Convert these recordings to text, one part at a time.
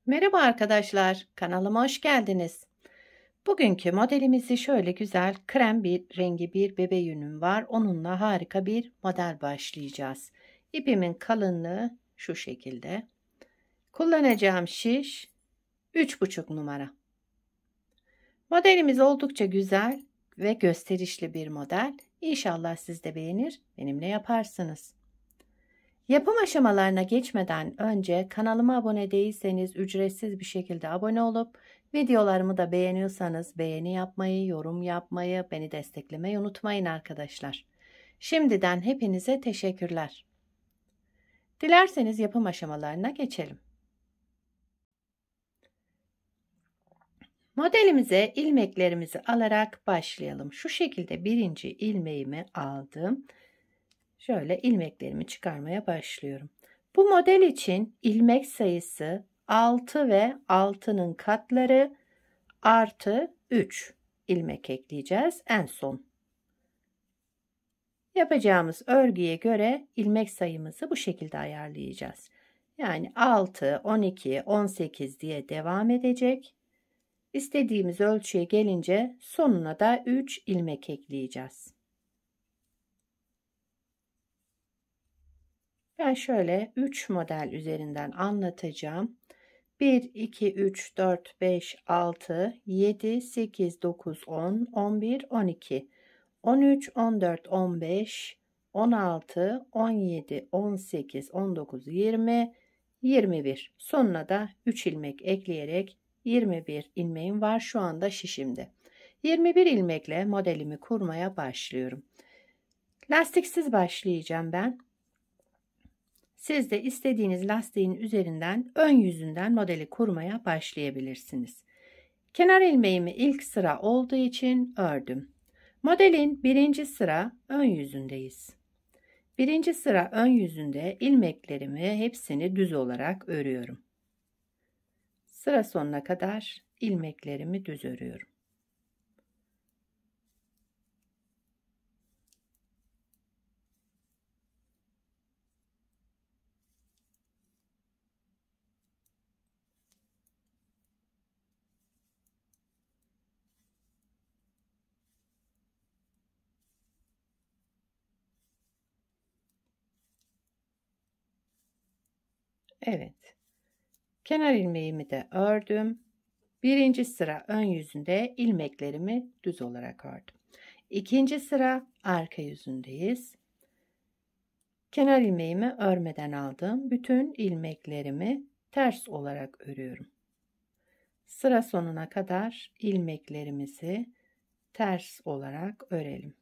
Merhaba arkadaşlar, kanalıma hoş geldiniz. Bugünkü modelimizi şöyle güzel krem bir rengi bir bebe yünüm var. Onunla harika bir model başlayacağız. İpimin kalınlığı şu şekilde. Kullanacağım şiş 3,5 numara. Modelimiz oldukça güzel ve gösterişli bir model. İnşallah siz de beğenir, benimle yaparsınız. Yapım aşamalarına geçmeden önce kanalıma abone değilseniz ücretsiz bir şekilde abone olup videolarımı da beğeniyorsanız beğeni yapmayı, yorum yapmayı, beni desteklemeyi unutmayın arkadaşlar. Şimdiden hepinize teşekkürler. Dilerseniz yapım aşamalarına geçelim. Modelimize ilmeklerimizi alarak başlayalım. Şu şekilde birinci ilmeğimi aldım. Şöyle ilmeklerimi çıkarmaya başlıyorum. Bu model için ilmek sayısı 6 ve 6'nın katları artı 3 ilmek ekleyeceğiz en son. Yapacağımız örgüye göre ilmek sayımızı bu şekilde ayarlayacağız. Yani 6, 12, 18 diye devam edecek. İstediğimiz ölçüye gelince sonuna da 3 ilmek ekleyeceğiz. Ben şöyle 3 model üzerinden anlatacağım. 1, 2, 3, 4, 5, 6, 7, 8, 9, 10, 11, 12, 13, 14, 15, 16, 17, 18, 19, 20, 21. Sonuna da 3 ilmek ekleyerek 21 ilmeğim var şu anda şişimde. 21 ilmekle modelimi kurmaya başlıyorum. Lastiksiz başlayacağım ben. Siz de istediğiniz lastiğin üzerinden ön yüzünden modeli kurmaya başlayabilirsiniz. Kenar ilmeğimi ilk sıra olduğu için ördüm. Modelin birinci sıra ön yüzündeyiz. Birinci sıra ön yüzünde ilmeklerimi hepsini düz olarak örüyorum. Sıra sonuna kadar ilmeklerimi düz örüyorum. Evet. Kenar ilmeğimi de ördüm. Birinci sıra ön yüzünde ilmeklerimi düz olarak ördüm. İkinci sıra arka yüzündeyiz. Kenar ilmeğimi örmeden aldım. Bütün ilmeklerimi ters olarak örüyorum. Sıra sonuna kadar ilmeklerimizi ters olarak örelim.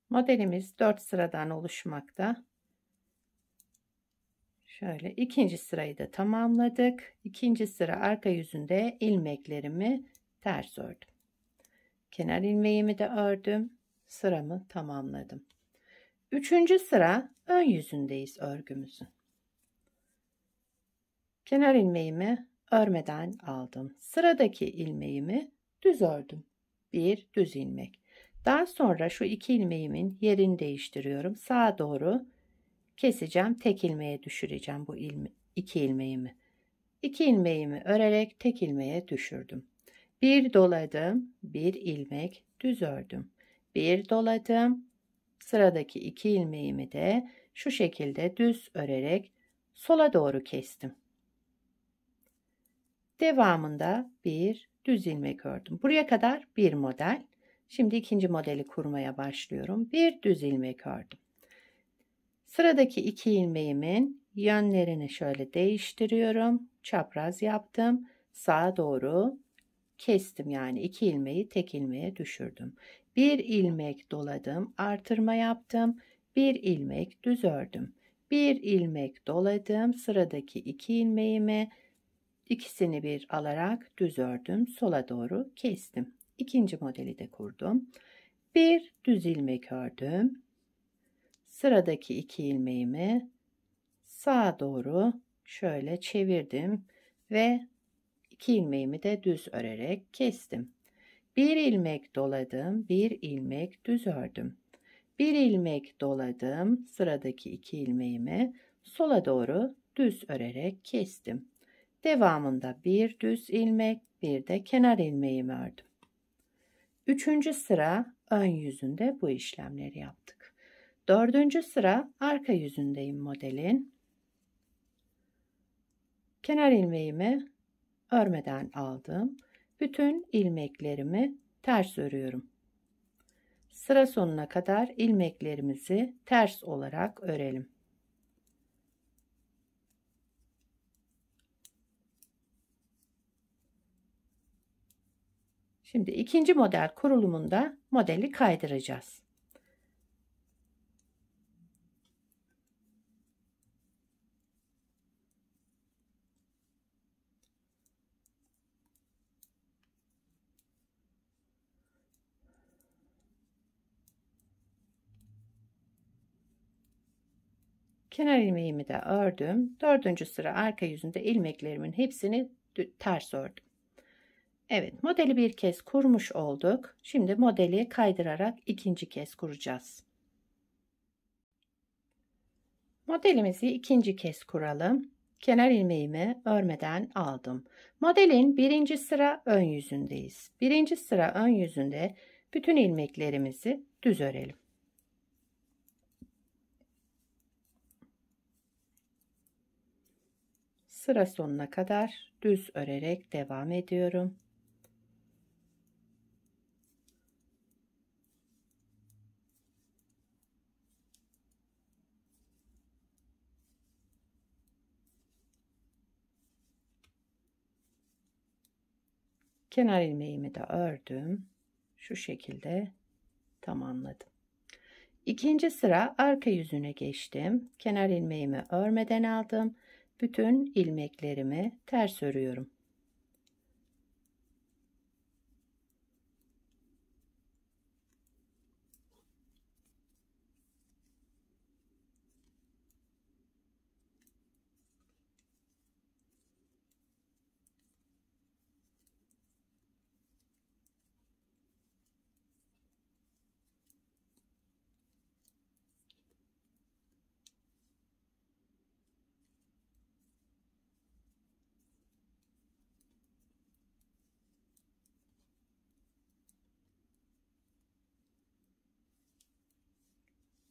Modelimiz 4 sıradan oluşmakta. Şöyle ikinci sırayı da tamamladık. İkinci sıra arka yüzünde ilmeklerimi ters ördüm. Kenar ilmeğimi de ördüm. Sıramı tamamladım. Üçüncü sıra ön yüzündeyiz örgümüzün. Kenar ilmeğimi örmeden aldım. Sıradaki ilmeğimi düz ördüm. Bir düz ilmek. Daha sonra şu iki ilmeğimin yerini değiştiriyorum. Sağa doğru keseceğim. Tek ilmeğe düşüreceğim bu iki ilmeğimi. İki ilmeğimi örerek tek ilmeğe düşürdüm. Bir doladım, bir ilmek düz ördüm. Bir doladım. Sıradaki iki ilmeğimi de şu şekilde düz örerek sola doğru kestim. Devamında bir düz ilmek ördüm. Buraya kadar bir model. Şimdi ikinci modeli kurmaya başlıyorum. Bir düz ilmek ördüm. Sıradaki iki ilmeğimin yönlerini şöyle değiştiriyorum. Çapraz yaptım. Sağa doğru kestim. Yani iki ilmeği tek ilmeğe düşürdüm. Bir ilmek doladım. Artırma yaptım. Bir ilmek düz ördüm. Bir ilmek doladım. Sıradaki iki ilmeğimi İkisini bir alarak düz ördüm. Sola doğru kestim. İkinci modeli de kurdum. Bir düz ilmek ördüm. Sıradaki iki ilmeğimi sağa doğru şöyle çevirdim ve 2 ilmeğimi de düz örerek kestim. Bir ilmek doladım, bir ilmek düz ördüm. Bir ilmek doladım, sıradaki 2 ilmeğimi sola doğru düz örerek kestim. Devamında bir düz ilmek, bir de kenar ilmeğimi ördüm. 3. sıra ön yüzünde bu işlemleri yaptık. 4. sıra arka yüzündeyim modelin. Kenar ilmeğimi örmeden aldım. Bütün ilmeklerimi ters örüyorum. Sıra sonuna kadar ilmeklerimizi ters olarak örelim. Şimdi ikinci model kurulumunda modeli kaydıracağız. Kenar ilmeğimi de ördüm. 4. sıra arka yüzünde ilmeklerimin hepsini ters ördüm. Evet, modeli bir kez kurmuş olduk. Şimdi modeli kaydırarak ikinci kez kuracağız. Modelimizi ikinci kez kuralım. Kenar ilmeğimi örmeden aldım. Modelin 1. sıra ön yüzündeyiz. 1. sıra ön yüzünde bütün ilmeklerimizi düz örelim. Sıra sonuna kadar düz örerek devam ediyorum. Kenar ilmeğimi de ördüm. Şu şekilde tamamladım. İkinci sıra arka yüzüne geçtim. Kenar ilmeğimi örmeden aldım. Bütün ilmeklerimi ters örüyorum.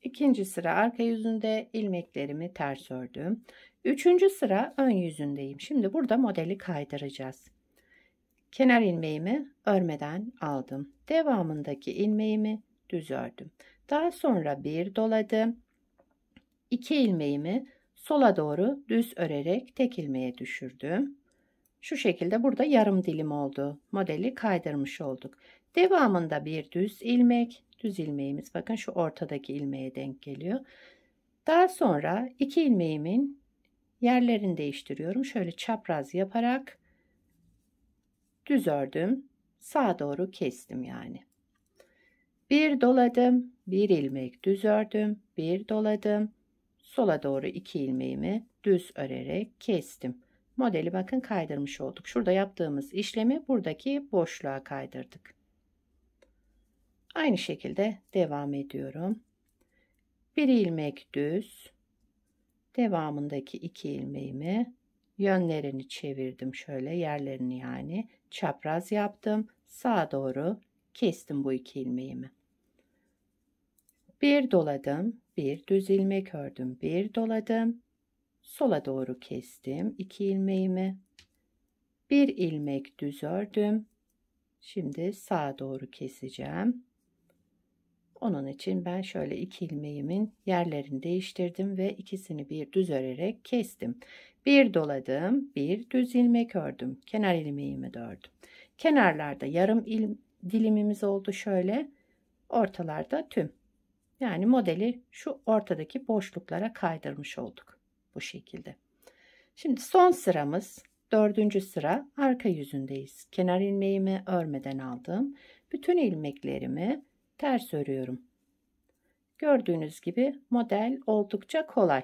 İkinci sıra arka yüzünde ilmeklerimi ters ördüm. 3. sıra ön yüzündeyim. Şimdi burada modeli kaydıracağız. Kenar ilmeğimi örmeden aldım. Devamındaki ilmeğimi düz ördüm. Daha sonra bir doladım. 2 ilmeğimi sola doğru düz örerek tek ilmeğe düşürdüm. Şu şekilde burada yarım dilim oldu. Modeli kaydırmış olduk. Devamında bir düz ilmek, düz ilmeğimiz bakın şu ortadaki ilmeğe denk geliyor. Daha sonra 2 ilmeğimin yerlerini değiştiriyorum. Şöyle çapraz yaparak düz ördüm. Sağa doğru kestim yani. Bir doladım, bir ilmek düz ördüm, bir doladım. Sola doğru 2 ilmeğimi düz örerek kestim. Modeli bakın kaydırmış olduk. Şurada yaptığımız işlemi buradaki boşluğa kaydırdık. Aynı şekilde devam ediyorum. Bir ilmek düz. Devamındaki 2 ilmeğimi yönlerini çevirdim şöyle yerlerini yani çapraz yaptım. Sağa doğru kestim bu 2 ilmeğimi. Bir doladım, bir düz ilmek ördüm, bir doladım. Sola doğru kestim 2 ilmeğimi. Bir ilmek düz ördüm. Şimdi sağa doğru keseceğim. Onun için ben şöyle 2 ilmeğimin yerlerini değiştirdim ve ikisini bir düz örerek kestim. Bir doladım, bir düz ilmek ördüm. Kenar ilmeğimi de ördüm. Kenarlarda yarım dilimimiz oldu şöyle. Ortalarda tüm. Yani modeli şu ortadaki boşluklara kaydırmış olduk. Bu şekilde. Şimdi son sıramız 4. sıra arka yüzündeyiz. Kenar ilmeğimi örmeden aldım. Bütün ilmeklerimi ters örüyorum. Gördüğünüz gibi model oldukça kolay.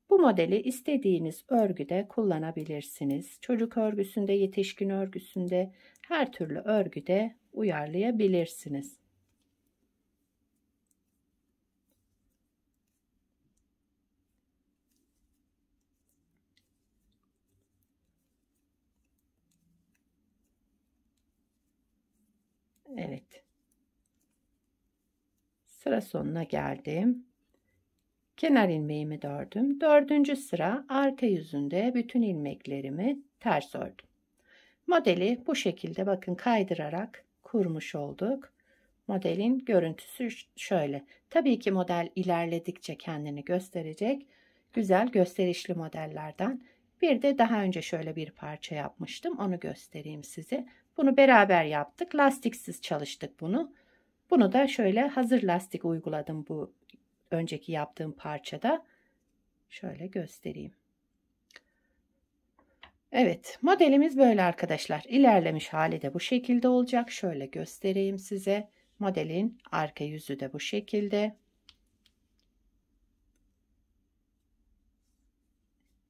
Bu modeli istediğiniz örgüde kullanabilirsiniz. Çocuk örgüsünde, yetişkin örgüsünde, her türlü örgüde uyarlayabilirsiniz. Evet. Sıra sonuna geldim. Kenar ilmeğimi ördüm. 4. sıra arka yüzünde bütün ilmeklerimi ters ördüm. Modeli bu şekilde bakın kaydırarak kurmuş olduk. Modelin görüntüsü şöyle. Tabii ki model ilerledikçe kendini gösterecek. Güzel gösterişli modellerden. Bir de daha önce şöyle bir parça yapmıştım. Onu göstereyim size. Bunu beraber yaptık. Lastiksiz çalıştık bunu. Bunu da şöyle hazır lastik uyguladım bu önceki yaptığım parçada. Şöyle göstereyim. Evet, modelimiz böyle arkadaşlar. İlerlemiş hali de bu şekilde olacak. Şöyle göstereyim size. Modelin arka yüzü de bu şekilde.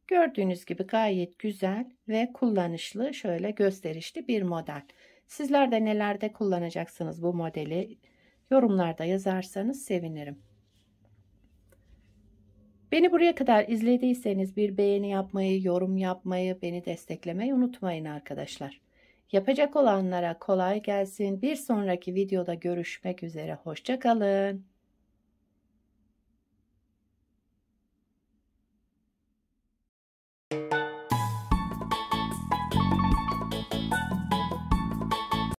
Gördüğünüz gibi gayet güzel ve kullanışlı, şöyle gösterişli bir model. Sizler de nelerde kullanacaksınız bu modeli? Yorumlarda yazarsanız sevinirim. Beni buraya kadar izlediyseniz bir beğeni yapmayı, yorum yapmayı, beni desteklemeyi unutmayın arkadaşlar. Yapacak olanlara kolay gelsin. Bir sonraki videoda görüşmek üzere. Hoşça kalın.